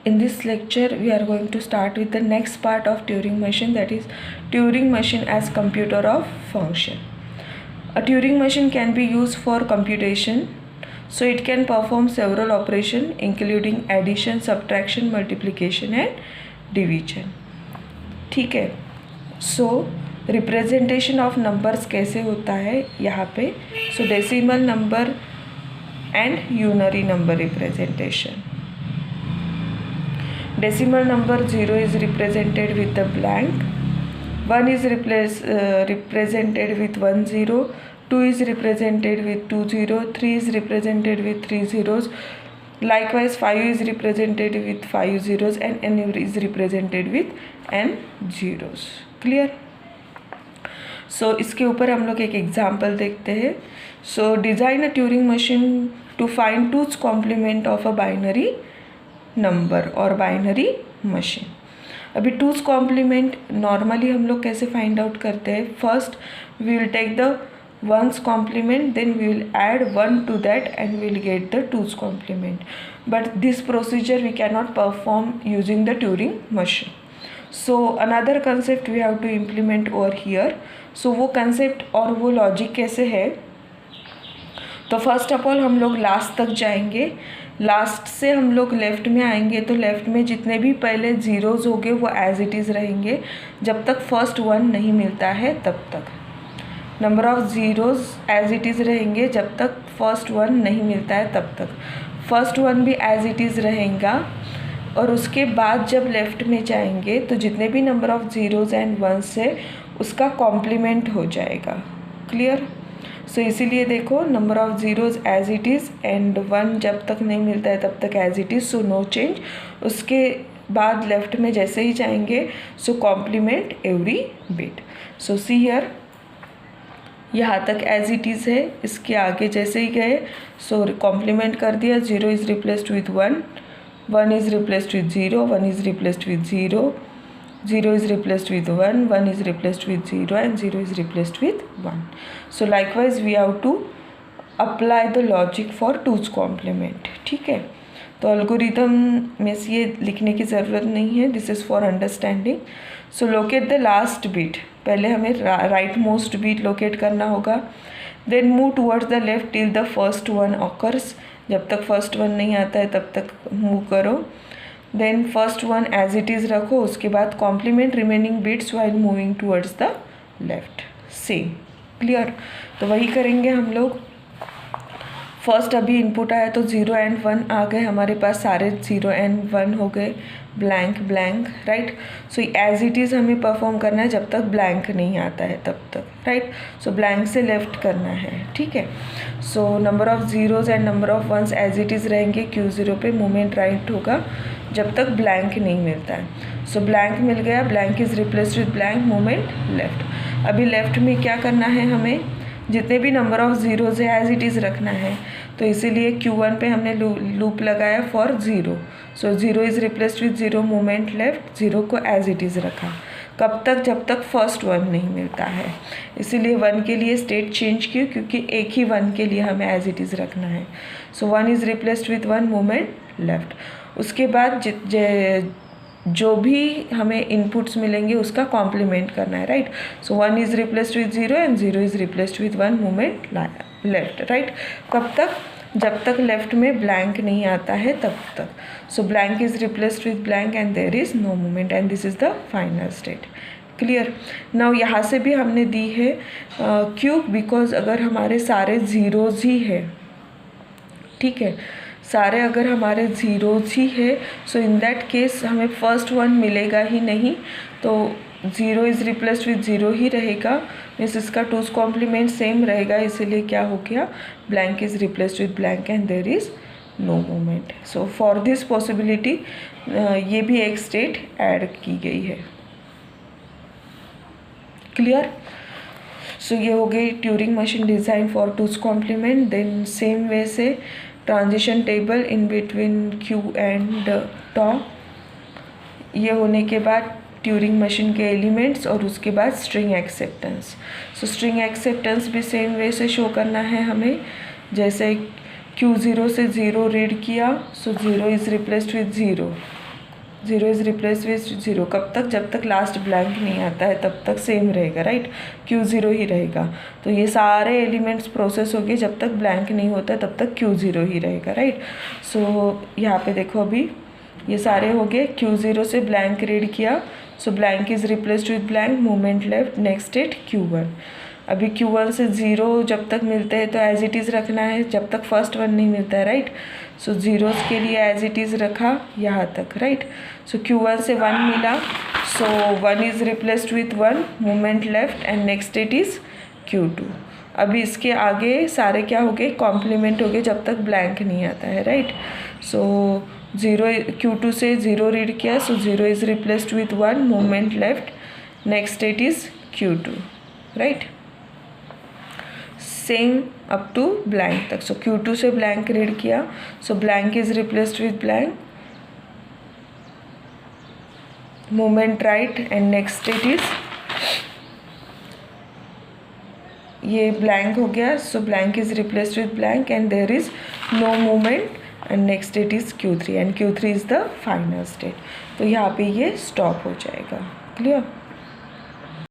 In this lecture, we are going to start with the next part of Turing machine, that is Turing machine as computer of function. A Turing machine can be used for computation, so it can perform several operations including addition, subtraction, multiplication and division. ठीक है. So representation of numbers कैसे होता है यहाँ पे. So decimal number and unary number representation. Decimal number 0 is represented with the blank, 1 is represented with 1 0, 2 is represented with 2 0, 3 is represented with 3 zeros, likewise 5 is represented with 5 zeros and n is represented with n zeros. Clear? So इसके ऊपर हम लोग एक example देखते हैं. So design a Turing machine to find 2's complement of a binary number और binary machine. अभी 2's complement normally हम लोग कैसे फाइंड आउट करते हैं. First we will take the 1's complement, then we will add 1 to that and we will get the 2's complement. But this procedure we can not perform using the Turing machine. So another concept we have to implement over here. So वो concept और वो logic कैसे है. तो first of all हम लोग last तक जाएंगे. लास्ट से हम लोग लेफ़्ट में आएंगे तो लेफ़्ट में जितने भी पहले ज़ीरोज़ होंगे वो एज़ इट इज़ रहेंगे जब तक फर्स्ट 1 नहीं मिलता है तब तक. Number of zeros as it is रहेंगे जब तक फर्स्ट 1 नहीं मिलता है तब तक. फर्स्ट 1 भी एज़ इट इज़ रहेगा और उसके बाद जब लेफ़्ट में जाएंगे तो जितने भी नंबर ऑफ़ ज़ीरोज़ एंड 1 है उसका कॉम्प्लीमेंट हो जाएगा. क्लियर. सो इसीलिए देखो number of zeros as it is and 1 जब तक नहीं मिलता है तब तक as it is, so no change. उसके बाद लेफ़्ट में जैसे ही जाएंगे so complement every bit. So see here यहाँ तक एज़ इट इज़ है. इसके आगे जैसे ही गए सो कॉम्प्लीमेंट कर दिया. 0 is replaced with 1, 1 is replaced with 0, 1 is replaced with 0, 0 is replaced with 1, 1 is replaced with 0 and 0 is replaced with 1. So likewise we have to apply the logic for 2's complement. ठीक है. तो algorithm में से ये लिखने की ज़रूरत नहीं है. This is for understanding. So locate the last bit. पहले हमें right most bit locate करना होगा. Then move towards the left till the first one occurs. जब तक first one नहीं आता है तब तक move करो. Then first 1 as it is रखो. उसके बाद complement remaining bits while moving towards the left. Same. Clear. तो वही करेंगे हम लोग. फर्स्ट अभी इनपुट आया तो 0 एंड 1 आ गए हमारे पास. सारे 0 एंड 1 हो गए. Blank blank. Right. So as it is हमें परफॉर्म करना है जब तक ब्लैंक नहीं आता है तब तक. राइट. सो ब्लैंक से लेफ्ट करना है. ठीक है. So number of zeros and number of 1s as it is रहेंगे. Q0 पे मूवमेंट राइट होगा जब तक ब्लैंक नहीं मिलता है. सो ब्लैंक मिल गया. Blank is replaced with blank. Movement left. अभी लेफ्ट में क्या करना है हमें. जितने भी नंबर ऑफ़ ज़ीरोज़ है एज इट इज़ रखना है. तो इसीलिए Q1 पे हमने लूप लगाया for 0. So 0 is replaced with 0, movement left. 0 को एज इट इज़ रखा. कब तक. जब तक फर्स्ट 1 नहीं मिलता है. इसीलिए 1 के लिए स्टेट चेंज की क्योंकि एक ही 1 के लिए हमें एज इट इज़ रखना है. सो 1 is replaced with 1, movement left. उसके बाद जो भी हमें इनपुट्स मिलेंगे उसका कॉम्प्लीमेंट करना है. Right. So 1 is replaced with 0 and 0 is replaced with 1, movement left. Right. कब तक. जब तक लेफ्ट में ब्लैंक नहीं आता है तब तक. So blank is replaced with blank and there is no movement and this is the final state. Clear. Now यहाँ से भी हमने दी है क्यों. बिकॉज अगर हमारे सारे ज़ीरोज़ ही है. ठीक है. सारे अगर हमारे ज़ीरोज़ ही है सो इन दैट केस हमें फर्स्ट 1 मिलेगा ही नहीं. तो 0 इज़ रिप्लेस्ड विथ 0 ही रहेगा. मीन्स इसका 2's कॉम्प्लीमेंट सेम रहेगा. इसीलिए क्या हो गया. Blank is replaced with blank and there is no movement. So for this possibility ये भी एक स्टेट ऐड की गई है. क्लियर. सो ये हो गई Turing machine design for 2's complement. Then same way से transition table in between Q and top. ये होने के बाद ट्यूरिंग मशीन के एलिमेंट्स और उसके बाद स्ट्रिंग एक्सेप्टेंस. सो स्ट्रिंग एक्सेप्टेंस भी सेम वे से शो करना है हमें. जैसे Q0 से 0 रीड किया so 0 is replaced with 0. 0 is replace with 0 कब तक, जब तक लास्ट ब्लैंक नहीं आता है तब तक सेम रहेगा, राइट, Q0 ही रहेगा। तो ये सारे एलिमेंट्स प्रोसेस हो गए, जब तक ब्लैंक नहीं होता तब तक Q0 ही रहेगा, राइट। सो यहाँ पे देखो अभी ये सारे हो गए, Q0 से ब्लैंक रीड किया, so blank is replaced with blank, movement left, next state Q1। अभी Q1 से 0 जब तक मिलते हैं तो एज इट इज़ रखना है जब तक फर्स्ट वन नहीं मिलता है, राइट। सो जीरोस के लिए एज इट इज़ रखा यहाँ तक, राइट। सो Q1 से 1 मिला, सो 1 is replaced with 1, movement left and next state is Q2। अभी इसके आगे सारे क्या हो गए, कॉम्प्लीमेंट हो गए जब तक ब्लैंक नहीं आता है, राइट। सो 0 Q2 से 0 रीड किया, so 0 is replaced with 1, movement left, next state is Q2, right. Same up to blank तक। सो Q2 से ब्लैंक रीड किया, so blank is replaced with blank, movement right and next state is, ये blank हो गया, so blank is replaced with blank and there is no movement and next state is Q3 and Q3 is the final state. तो यहाँ पे ये stop हो जाएगा, clear.